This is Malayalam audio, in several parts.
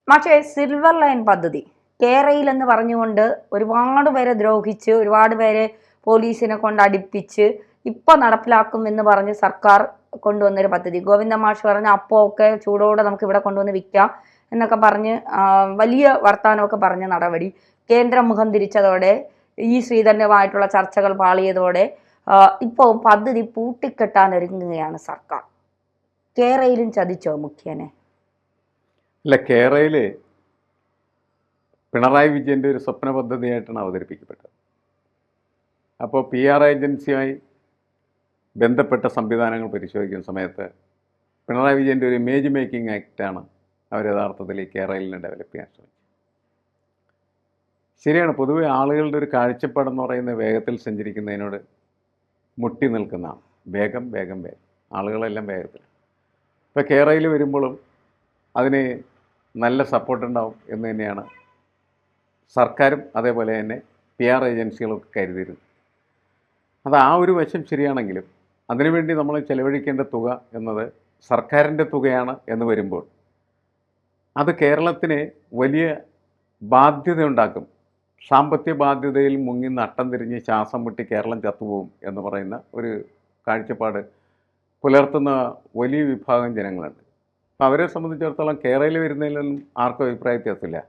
പക്ഷേ സിൽവർ ലൈൻ പദ്ധതി കേരയിൽ എന്ന് പറഞ്ഞുകൊണ്ട് ഒരുപാട് പേരെ ദ്രോഹിച്ച് ഒരുപാട് പേരെ പോലീസിനെ കൊണ്ട് അടിപ്പിച്ച് ഇപ്പൊ നടപ്പിലാക്കും എന്ന് പറഞ്ഞ് സർക്കാർ കൊണ്ടുവന്നൊരു പദ്ധതി. ഗോവിന്ദ മാഷ് പറഞ്ഞ അപ്പോൾ ഒക്കെ ചൂടോടെ നമുക്ക് ഇവിടെ കൊണ്ടുവന്ന് വിൽക്കാം എന്നൊക്കെ പറഞ്ഞ് വലിയ വർത്തമാനമൊക്കെ പറഞ്ഞ നടപടി കേന്ദ്രം മുഖം തിരിച്ചതോടെ ഈ ശ്രീധരനുമായിട്ടുള്ള ചർച്ചകൾ പാളിയതോടെ ഇപ്പോൾ പദ്ധതി പൂട്ടിക്കെട്ടാൻ ഒരുങ്ങുകയാണ് സർക്കാർ. കേരയിലും ചതിച്ചോ മുഖ്യനെ? അല്ല, കേരളയില് പിണറായി വിജയൻ്റെ ഒരു സ്വപ്ന പദ്ധതിയായിട്ടാണ് അവതരിപ്പിക്കപ്പെട്ടത്. അപ്പോൾ PR ഏജൻസിയുമായി ബന്ധപ്പെട്ട സംവിധാനങ്ങൾ പരിശോധിക്കുന്ന സമയത്ത് പിണറായി വിജയൻ്റെ ഒരു ഇമേജ് മേക്കിംഗ് ആക്റ്റാണ് അവർ യഥാർത്ഥത്തിൽ ഈ കേരളയിലിനെ ഡെവലപ്പ് ചെയ്യാൻ ശ്രമിച്ചത്. ശരിയാണ്, പൊതുവെ ആളുകളുടെ ഒരു കാഴ്ചപ്പാടെന്ന് പറയുന്നത് വേഗത്തിൽ സഞ്ചരിക്കുന്നതിനോട് മുട്ടി നിൽക്കുന്നതാണ്. വേഗം വേഗം വേഗം ആളുകളെല്ലാം വേഗത്തിൽ. ഇപ്പോൾ കേരളയിൽ വരുമ്പോഴും അതിന് നല്ല സപ്പോർട്ടുണ്ടാവും എന്ന് തന്നെയാണ് സർക്കാരും അതേപോലെ തന്നെ PR ഏജൻസികളൊക്കെ കരുതിയിരുന്നു. അത് ആ ഒരു വശം ശരിയാണെങ്കിലും അതിനുവേണ്ടി നമ്മൾ ചെലവഴിക്കേണ്ട തുക എന്നത് സർക്കാരിൻ്റെ തുകയാണ് എന്ന് വരുമ്പോൾ അത് കേരളത്തിന് വലിയ ബാധ്യത ഉണ്ടാക്കും. സാമ്പത്തിക ബാധ്യതയിൽ മുങ്ങി നട്ടം തിരിഞ്ഞ് ശ്വാസം മുട്ടി കേരളം ചത്തുപോകും എന്ന് പറയുന്ന ഒരു കാഴ്ചപ്പാട് പുലർത്തുന്ന വലിയ വിഭാഗം ജനങ്ങളുണ്ട്. അപ്പോൾ അവരെ സംബന്ധിച്ചിടത്തോളം കേരളയിൽ വരുന്നതിലൊന്നും ആർക്കും അഭിപ്രായ വ്യത്യാസമില്ല.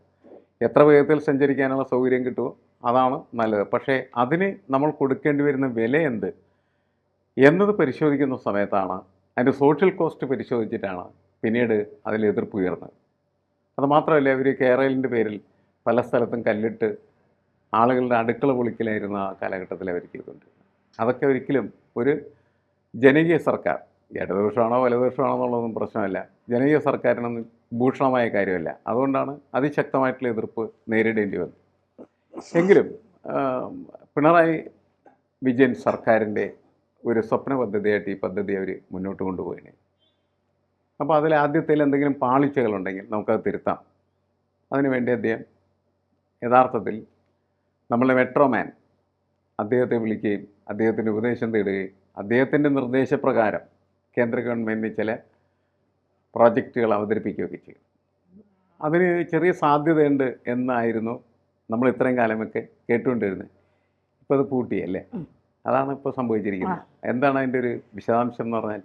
എത്ര വേഗത്തിൽ സഞ്ചരിക്കാനുള്ള സൗകര്യം കിട്ടുമോ അതാണ് നല്ലത്. പക്ഷേ അതിന് നമ്മൾ കൊടുക്കേണ്ടി വരുന്ന വില എന്ത് എന്നത് പരിശോധിക്കുന്ന സമയത്താണ്, അതിൻ്റെ സോഷ്യൽ കോസ്റ്റ് പരിശോധിച്ചിട്ടാണ് പിന്നീട് അതിൽ എതിർപ്പ് ഉയർന്നത്. അതുമാത്രമല്ല, ഇവർ കേരളിൻ്റെ പേരിൽ പല സ്ഥലത്തും കല്ലിട്ട് ആളുകളുടെ അടുക്കള പൊളിക്കലായിരുന്ന ആ കാലഘട്ടത്തിൽ അവർ ചെയ്തുകൊണ്ടിരുന്നത്. അതൊക്കെ ഒരിക്കലും ഒരു ജനകീയ സർക്കാർ, ഇടതുപക്ഷമാണോ വലതുപക്ഷമാണോ എന്നുള്ളതൊന്നും പ്രശ്നമല്ല, ജനകീയ സർക്കാരിനൊന്നും ഭൂഷണമായ കാര്യമല്ല. അതുകൊണ്ടാണ് അതിശക്തമായിട്ടുള്ള എതിർപ്പ് നേരിടേണ്ടി വന്നത്. എങ്കിലും പിണറായി വിജയൻ സർക്കാരിൻ്റെ ഒരു സ്വപ്ന പദ്ധതിയായിട്ട് ഈ പദ്ധതി അവർ മുന്നോട്ട് കൊണ്ടുപോയിന്. അപ്പോൾ അതിൽ ആദ്യത്തിൽ എന്തെങ്കിലും പാളിച്ചകളുണ്ടെങ്കിൽ നമുക്കത് തിരുത്താം. അതിനുവേണ്ടി അദ്ദേഹം യഥാർത്ഥത്തിൽ നമ്മളുടെ മെട്രോമാൻ അദ്ദേഹത്തെ വിളിക്കുകയും അദ്ദേഹത്തിൻ്റെ ഉപദേശം തേടുകയും അദ്ദേഹത്തിൻ്റെ നിർദ്ദേശപ്രകാരം കേന്ദ്ര ഗവൺമെൻറ്റിന് ചില പ്രോജക്റ്റുകൾ അവതരിപ്പിക്കുകയൊക്കെ ചെയ്യും. അതിന് ചെറിയ സാധ്യതയുണ്ട് എന്നായിരുന്നു നമ്മൾ ഇത്രയും കാലമൊക്കെ കേട്ടുകൊണ്ടിരുന്നത്. ഇപ്പോൾ അത് പൂട്ടിയല്ലേ, അതാണ് ഇപ്പോൾ സംഭവിച്ചിരിക്കുന്നത്. എന്താണ് അതിൻ്റെ ഒരു വിശദാംശം എന്ന് പറഞ്ഞാൽ,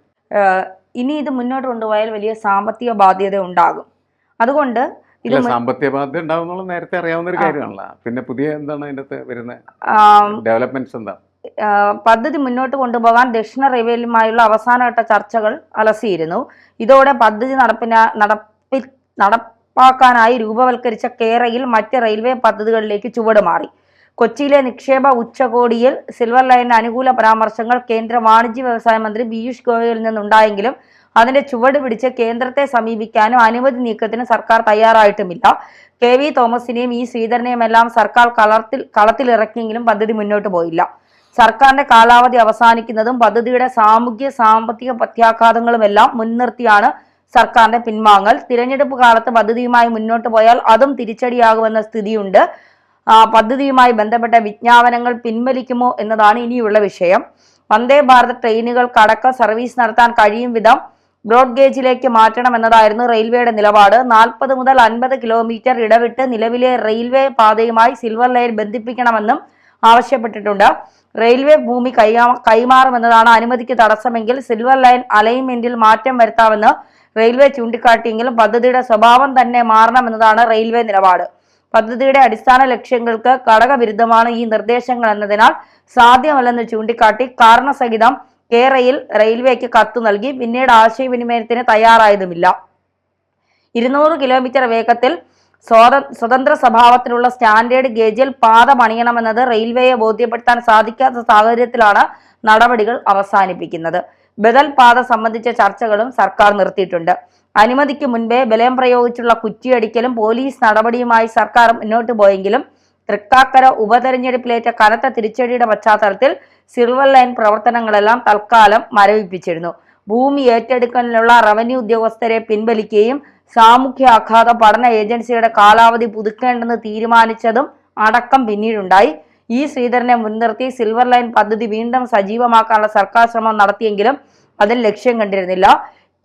ഇനി ഇത് മുന്നോട്ട് കൊണ്ടുപോയാൽ വലിയ സാമ്പത്തിക ബാധ്യത ഉണ്ടാകും. അതുകൊണ്ട് ഇല്ല, സാമ്പത്തിക ബാധ്യത ഉണ്ടാവും എന്നുള്ളത് നേരത്തെ അറിയാവുന്ന ഒരു കാര്യമാണല്ലോ. പിന്നെ പുതിയ എന്താണ് അതിൻ്റെ അകത്ത് വരുന്ന ഡെവലപ്മെന്റ്സ് എന്താ? പദ്ധതി മുന്നോട്ട് കൊണ്ടുപോകാൻ ദക്ഷിണ റെയിൽവേയുമായുള്ള അവസാനഘട്ട ചർച്ചകൾ അലസിയിരുന്നു. ഇതോടെ പദ്ധതി നടപ്പാക്കാനായി രൂപവൽക്കരിച്ച കേരയിൽ മറ്റ് റെയിൽവേ പദ്ധതികളിലേക്ക് ചുവട് മാറി. കൊച്ചിയിലെ നിക്ഷേപ ഉച്ചകോടിയിൽ സിൽവർ ലൈനിന് അനുകൂല പരാമർശങ്ങൾ കേന്ദ്ര വാണിജ്യ വ്യവസായ മന്ത്രി പീയൂഷ് ഗോയലിൽ നിന്നുണ്ടായെങ്കിലും അതിന്റെ ചുവട് പിടിച്ച് കേന്ദ്രത്തെ സമീപിക്കാനും അനുമതി നീക്കത്തിന് സർക്കാർ തയ്യാറായിട്ടുമില്ല. KV തോമസിനെയും ഈ ശ്രീധരനെയുമെല്ലാം സർക്കാർ കളത്തിലിറക്കിയെങ്കിലും പദ്ധതി മുന്നോട്ട് പോയില്ല. സർക്കാരിന്റെ കാലാവധി അവസാനിക്കുന്നതും പദ്ധതിയുടെ സാമ്പത്തിക പ്രത്യാഘാതങ്ങളുമെല്ലാം മുൻനിർത്തിയാണ് സർക്കാരിന്റെ പിൻവാങ്ങൽ. തിരഞ്ഞെടുപ്പ് കാലത്ത് പദ്ധതിയുമായി മുന്നോട്ട് പോയാൽ അതും തിരിച്ചടിയാകുമെന്ന സ്ഥിതിയുണ്ട്. പദ്ധതിയുമായി ബന്ധപ്പെട്ട വിജ്ഞാപനങ്ങൾ പിൻവലിക്കുമോ എന്നതാണ് ഇനിയുള്ള വിഷയം. വന്ദേ ഭാരത് ട്രെയിനുകൾക്കടക്കം സർവീസ് നടത്താൻ കഴിയും വിധം ബ്രോഡ് ഗേജിലേക്ക് മാറ്റണമെന്നതായിരുന്നു റെയിൽവേയുടെ നിലപാട്. 40 മുതൽ 50 കിലോമീറ്റർ ഇടവിട്ട് നിലവിലെ റെയിൽവേ പാതയുമായി സിൽവർ ലൈൻ ബന്ധിപ്പിക്കണമെന്നും ആവശ്യപ്പെട്ടിട്ടുണ്ട്. റെയിൽവേ ഭൂമി കൈമാറുമെന്നതാണ് അനുമതിക്ക് തടസ്സമെങ്കിൽ സിൽവർ ലൈൻ അലൈൻമെന്റിൽ മാറ്റം വരുത്താമെന്ന് റെയിൽവേ ചൂണ്ടിക്കാട്ടിയെങ്കിലും പദ്ധതിയുടെ സ്വഭാവം തന്നെ മാറണമെന്നതാണ് റെയിൽവേ നിലപാട്. പദ്ധതിയുടെ അടിസ്ഥാന ലക്ഷ്യങ്ങൾക്ക് ഘടകവിരുദ്ധമാണ് ഈ നിർദ്ദേശങ്ങൾ എന്നതിനാൽ സാധ്യമല്ലെന്ന് ചൂണ്ടിക്കാട്ടി കാരണസഹിതം കേരയിൽ റെയിൽവേക്ക് കത്ത് നൽകി. പിന്നീട് ആശയവിനിമയത്തിന് തയ്യാറായതുമില്ല. 200 കിലോമീറ്റർ വേഗത്തിൽ സ്വതന്ത്ര സ്വഭാവത്തിലുള്ള സ്റ്റാൻഡേർഡ് ഗേജിൽ പാത പണിയണമെന്നത് റെയിൽവേയെ ബോധ്യപ്പെടുത്താൻ സാധിക്കാത്ത സാഹചര്യത്തിലാണ് നടപടികൾ അവസാനിപ്പിക്കുന്നത്. ബദൽ പാത സംബന്ധിച്ച ചർച്ചകളും സർക്കാർ നിർത്തിയിട്ടുണ്ട്. അനുമതിക്ക് മുൻപേ ബലം പ്രയോഗിച്ചുള്ള കുറ്റിയടിക്കലും പോലീസ് നടപടിയുമായി സർക്കാർ മുന്നോട്ട് പോയെങ്കിലും തൃക്കാക്കര ഉപതെരഞ്ഞെടുപ്പിലേറ്റ കനത്ത തിരിച്ചടിയുടെ പശ്ചാത്തലത്തിൽ സിൽവർ ലൈൻ പ്രവർത്തനങ്ങളെല്ലാം തൽക്കാലം മരവിപ്പിച്ചിരുന്നു. ഭൂമി ഏറ്റെടുക്കലിനുള്ള റവന്യൂ ഉദ്യോഗസ്ഥരെ പിൻവലിക്കുകയും സാമൂഹ്യ ആഘാത പഠന ഏജൻസിയുടെ കാലാവധി പുതുക്കേണ്ടെന്ന് തീരുമാനിച്ചതും അടക്കം പിന്നീടുണ്ടായി. ഈ ശ്രീധരനെ മുൻനിർത്തി സിൽവർ ലൈൻ പദ്ധതി വീണ്ടും സജീവമാക്കാനുള്ള സർക്കാർ ശ്രമം നടത്തിയെങ്കിലും അതിൽ ലക്ഷ്യം കണ്ടിരുന്നില്ല.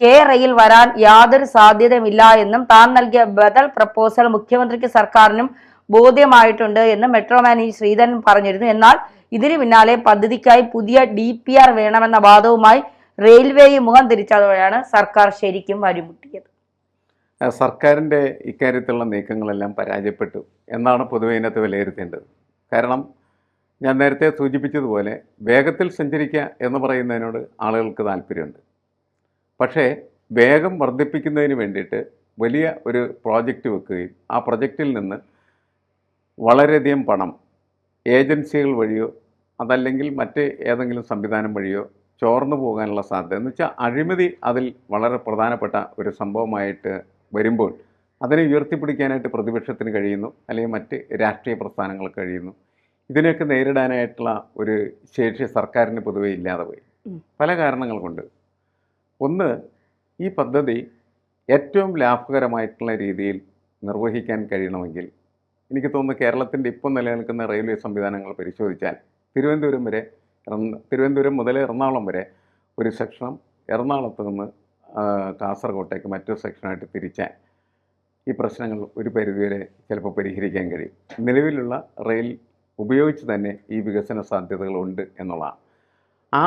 കെ റെയിൽ വരാൻ യാതൊരു സാധ്യതയുമില്ല എന്നും താൻ നൽകിയ ബദൽ പ്രപ്പോസൽ മുഖ്യമന്ത്രിക്ക് സർക്കാരിനും ബോധ്യമായിട്ടുണ്ട് എന്ന് മെട്രോമാൻ ഇ ശ്രീധരൻ പറഞ്ഞിരുന്നു. എന്നാൽ ഇതിനു പിന്നാലെ പദ്ധതിക്കായി പുതിയ DPR വേണമെന്ന വാദവുമായി റെയിൽവേയും മുഖം തിരിച്ചതോടെയാണ് സർക്കാർ ശരിക്കും വഴിമുട്ടിയത്. സർക്കാരിൻ്റെ ഇക്കാര്യത്തിലുള്ള നീക്കങ്ങളെല്ലാം പരാജയപ്പെട്ടു എന്നാണ് പൊതുവെ ഇതിനകത്ത് വിലയിരുത്തേണ്ടത്. കാരണം ഞാൻ നേരത്തെ സൂചിപ്പിച്ചതുപോലെ വേഗത്തിൽ സഞ്ചരിക്കുക എന്ന് പറയുന്നതിനോട് ആളുകൾക്ക് താല്പര്യമുണ്ട്. പക്ഷേ വേഗം വർദ്ധിപ്പിക്കുന്നതിന് വേണ്ടിയിട്ട് വലിയ ഒരു പ്രോജക്റ്റ് വെക്കുകയും ആ പ്രൊജക്റ്റിൽ നിന്ന് വളരെയധികം പണം ഏജൻസികൾ വഴിയോ അതല്ലെങ്കിൽ മറ്റ് ഏതെങ്കിലും സംവിധാനം വഴിയോ ചോർന്നു പോകാനുള്ള സാധ്യത എന്ന് വെച്ചാൽ അഴിമതി അതിൽ വളരെ പ്രധാനപ്പെട്ട ഒരു സംഭവമായിട്ട് വരുമ്പോൾ അതിനെ ഉയർത്തിപ്പിടിക്കാനായിട്ട് പ്രതിപക്ഷത്തിന് കഴിയുന്നു, അല്ലെങ്കിൽ മറ്റ് രാഷ്ട്രീയ പ്രസ്ഥാനങ്ങൾക്ക് കഴിയുന്നു. ഇതിനൊക്കെ നേരിടാനായിട്ടുള്ള ഒരു ശേഷി സർക്കാരിന് പൊതുവെ ഇല്ലാതെ പോയി പല കാരണങ്ങൾ കൊണ്ട്. ഒന്ന്, ഈ പദ്ധതി ഏറ്റവും ലാഭകരമായിട്ടുള്ള രീതിയിൽ നിർവഹിക്കാൻ കഴിയണമെങ്കിൽ എനിക്ക് തോന്നുന്നു കേരളത്തിൻ്റെ ഇപ്പം നിലനിൽക്കുന്ന റെയിൽവേ സംവിധാനങ്ങൾ പരിശോധിച്ചാൽ തിരുവനന്തപുരം മുതൽ എറണാകുളം വരെ ഒരു സെക്ഷനും എറണാകുളത്ത് നിന്ന് കാസർഗോട്ടേക്ക് മറ്റൊരു സെക്ഷനായിട്ട് തിരിച്ചാൽ ഈ പ്രശ്നങ്ങൾ ഒരു പരിധിവരെ ചിലപ്പോൾ പരിഹരിക്കാൻ കഴിയും. നിലവിലുള്ള റെയിൽ ഉപയോഗിച്ച് തന്നെ ഈ വികസന സാധ്യതകളുണ്ട് എന്നുള്ളതാണ്. ആ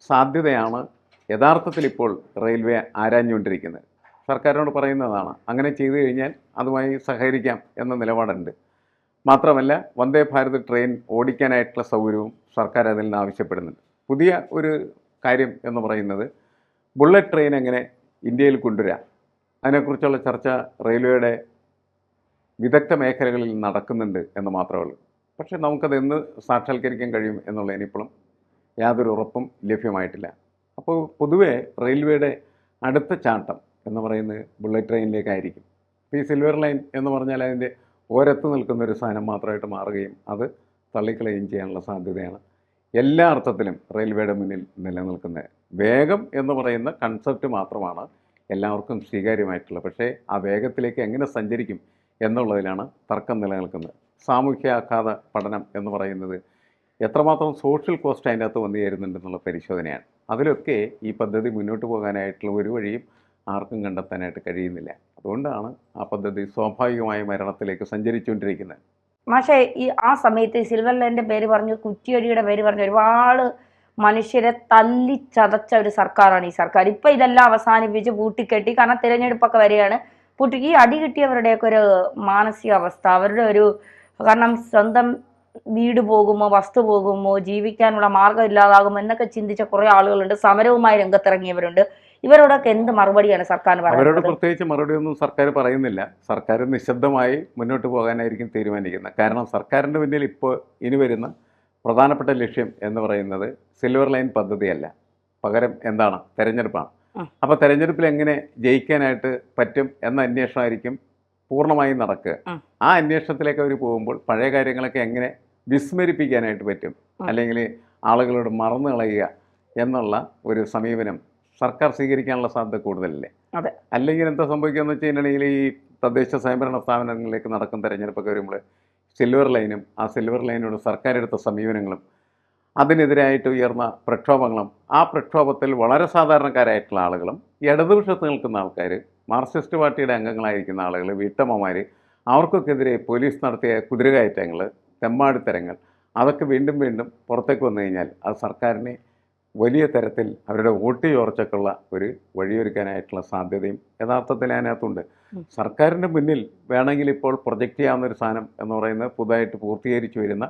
സാധ്യതയാണ് യഥാർത്ഥത്തിൽ ഇപ്പോൾ റെയിൽവേ ആരാഞ്ഞുകൊണ്ടിരിക്കുന്നത്. സർക്കാരിനോട് പറയുന്നതാണ് അങ്ങനെ ചെയ്തു കഴിഞ്ഞാൽ അതുമായി സഹകരിക്കാം എന്ന നിലപാടുണ്ട്. മാത്രമല്ല വന്ദേ ഭാരത് ട്രെയിൻ ഓടിക്കാനായിട്ടുള്ള സൗകര്യവും സർക്കാർ അതിൽ നിന്ന് ആവശ്യപ്പെടുന്നുണ്ട്. പുതിയ ഒരു കാര്യം എന്ന് പറയുന്നത് ബുള്ളറ്റ് ട്രെയിൻ എങ്ങനെ ഇന്ത്യയിൽ കൊണ്ടുവരാം, അതിനെക്കുറിച്ചുള്ള ചർച്ച റെയിൽവേയുടെ വിദഗ്ധ മേഖലകളിൽ നടക്കുന്നുണ്ട് എന്ന് മാത്രമേ ഉള്ളൂ. പക്ഷേ നമുക്കത് എന്ന് സാക്ഷാത്കരിക്കാൻ കഴിയും എന്നുള്ളതിനിപ്പോഴും യാതൊരു ഉറപ്പും ലഭ്യമായിട്ടില്ല. അപ്പോൾ പൊതുവേ റെയിൽവേയുടെ അടുത്ത ചാട്ടം എന്ന് പറയുന്നത് ബുള്ളറ്റ് ട്രെയിനിലേക്കായിരിക്കും. ഇപ്പോൾ ഈ സിൽവർ ലൈൻ എന്ന് പറഞ്ഞാൽ അതിൻ്റെ ഓരത്ത് നിൽക്കുന്നൊരു സാധനം മാത്രമായിട്ട് മാറുകയും അത് തള്ളിക്കളയുകയും ചെയ്യാനുള്ള സാധ്യതയാണ് എല്ലാ അർത്ഥത്തിലും റെയിൽവേയുടെ മുന്നിൽ നിലനിൽക്കുന്നത്. വേഗം എന്ന് പറയുന്ന കൺസെപ്റ്റ് മാത്രമാണ് എല്ലാവർക്കും സ്വീകാര്യമായിട്ടുള്ളത്. പക്ഷേ ആ വേഗത്തിലേക്ക് എങ്ങനെ സഞ്ചരിക്കും എന്നുള്ളതിലാണ് തർക്കം നിലനിൽക്കുന്നത്. സാമൂഹ്യ ആഘാത പഠനം എന്ന് പറയുന്നത് എത്രമാത്രം സോഷ്യൽ കോസ്റ്റ് അതിൻ്റെ അകത്ത് വന്നു ചേരുന്നുണ്ടെന്നുള്ള പരിശോധനയാണ്. അതിലൊക്കെ ഈ പദ്ധതി മുന്നോട്ട് പോകാനായിട്ടുള്ള ഒരു വഴിയും ആർക്കും കണ്ടെത്താനായിട്ട് കഴിയുന്നില്ല. അതുകൊണ്ടാണ് ആ പദ്ധതി സ്വാഭാവികമായ മരണത്തിലേക്ക് സഞ്ചരിച്ചുകൊണ്ടിരിക്കുന്നത്. പക്ഷേ ആ സമയത്ത് സിൽവർ ലൈനിന്റെ പേര് പറഞ്ഞു, കുറ്റിയടിയുടെ പേര് പറഞ്ഞു, ഒരുപാട് മനുഷ്യരെ തല്ലിച്ചതച്ച ഒരു സർക്കാരാണ് ഈ സർക്കാർ. ഇപ്പൊ ഇതെല്ലാം അവസാനിപ്പിച്ച് പൂട്ടിക്കെട്ടി, കാരണം തിരഞ്ഞെടുപ്പൊക്കെ വരികയാണ്. ഈ അടി കിട്ടിയവരുടെയൊക്കെ ഒരു മാനസികാവസ്ഥ, അവരുടെ ഒരു, കാരണം സ്വന്തം വീട് പോകുമോ, വസ്തു പോകുമോ, ജീവിക്കാനുള്ള മാർഗം ഇല്ലാതാകുമോ എന്നൊക്കെ ചിന്തിച്ച കുറേ ആളുകളുണ്ട്. സമരവുമായി രംഗത്തിറങ്ങിയവരുണ്ട്. ഇവരോടൊക്കെ എന്ത് മറുപടിയാണ് സർക്കാരിന് പറയുന്നത്? അവരോട് പ്രത്യേകിച്ച് മറുപടിയൊന്നും സർക്കാർ പറയുന്നില്ല. സർക്കാർ നിശബ്ദമായി മുന്നോട്ട് പോകാനായിരിക്കും തീരുമാനിക്കുന്നത്. കാരണം സർക്കാരിൻ്റെ മുന്നിൽ ഇപ്പോൾ ഇനി വരുന്ന പ്രധാനപ്പെട്ട ലക്ഷ്യം എന്ന് പറയുന്നത് സിൽവർ ലൈൻ പദ്ധതിയല്ല, പകരം എന്താണ്, തെരഞ്ഞെടുപ്പാണ്. അപ്പോൾ തെരഞ്ഞെടുപ്പിൽ എങ്ങനെ ജയിക്കാനായിട്ട് പറ്റും എന്ന അന്വേഷണമായിരിക്കും പൂർണ്ണമായും നടക്കുക. ആ അന്വേഷണത്തിലേക്ക് അവർ പോകുമ്പോൾ പഴയ കാര്യങ്ങളൊക്കെ എങ്ങനെ വിസ്മരിപ്പിക്കാനായിട്ട് പറ്റും, അല്ലെങ്കിൽ ആളുകളോട് മറന്നു കളയുക എന്നുള്ള ഒരു സമീപനം സർക്കാർ സ്വീകരിക്കാനുള്ള സാധ്യത കൂടുതലല്ലേ. അല്ലെങ്കിൽ എന്താ സംഭവിക്കുകയെന്ന് വെച്ച് കഴിഞ്ഞിട്ടുണ്ടെങ്കിൽ ഈ തദ്ദേശ സ്വയംഭരണ സ്ഥാപനങ്ങളിലേക്ക് നടക്കുന്ന തെരഞ്ഞെടുപ്പൊക്കെ വരുമ്പോൾ സിൽവർ ലൈനും ആ സിൽവർ ലൈനോട് സർക്കാർ എടുത്ത സമീപനങ്ങളും അതിനെതിരായിട്ട് ഉയർന്ന പ്രക്ഷോഭങ്ങളും, ആ പ്രക്ഷോഭത്തിൽ വളരെ സാധാരണക്കാരായിട്ടുള്ള ആളുകളും ഇടതുപക്ഷത്ത് നിൽക്കുന്ന ആൾക്കാർ, മാർക്സിസ്റ്റ് പാർട്ടിയുടെ അംഗങ്ങളായിരിക്കുന്ന ആളുകൾ, വീട്ടമ്മമാർ, അവർക്കൊക്കെതിരെ പോലീസ് നടത്തിയ കുതിരകയറ്റങ്ങൾ, തെമ്മാടിത്തരങ്ങൾ, അതൊക്കെ വീണ്ടും വീണ്ടും പുറത്തേക്ക് വന്നു കഴിഞ്ഞാൽ അത് സർക്കാരിനെ വലിയ തരത്തിൽ അവരുടെ വോട്ട് ചോർച്ചയ്ക്കുള്ള ഒരു വഴിയൊരുക്കാനായിട്ടുള്ള സാധ്യതയും യഥാർത്ഥത്തിൽ അതിനകത്തുണ്ട്. സർക്കാരിൻ്റെ മുന്നിൽ വേണമെങ്കിൽ ഇപ്പോൾ പ്രൊജക്റ്റ് ചെയ്യാവുന്നൊരു സാധനം എന്ന് പറയുന്നത് പുതുതായിട്ട് പൂർത്തീകരിച്ചു വരുന്ന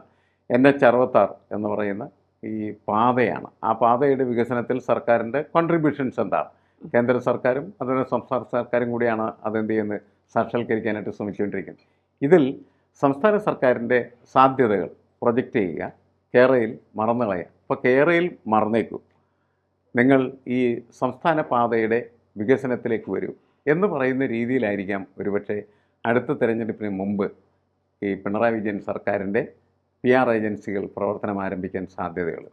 NH-66 എന്ന് പറയുന്ന ഈ പാതയാണ്. ആ പാതയുടെ വികസനത്തിൽ സർക്കാരിൻ്റെ കോൺട്രിബ്യൂഷൻസ് എന്താണ്? കേന്ദ്ര സർക്കാരും അതുപോലെ സംസ്ഥാന സർക്കാരും കൂടിയാണ് അതെന്ത് ചെയ്യുന്നത്, സാക്ഷാത്കരിക്കാനായിട്ട് ശ്രമിച്ചുകൊണ്ടിരിക്കുന്നത്. ഇതിൽ സംസ്ഥാന സർക്കാരിൻ്റെ സാധ്യതകൾ പ്രൊജക്റ്റ് ചെയ്യുക, കേരളയിൽ മറന്നു കളയുക. അപ്പോൾ കേരളയിൽ മറന്നേക്കൂ, നിങ്ങൾ ഈ സംസ്ഥാന പാതയുടെ വികസനത്തിലേക്ക് വരൂ എന്ന് പറയുന്ന രീതിയിലായിരിക്കാം ഒരുപക്ഷെ അടുത്ത തെരഞ്ഞെടുപ്പിന് മുമ്പ് ഈ പിണറായി വിജയൻ സർക്കാരിൻ്റെ PR ഏജൻസികൾ പ്രവർത്തനം ആരംഭിക്കാൻ സാധ്യതകൾ.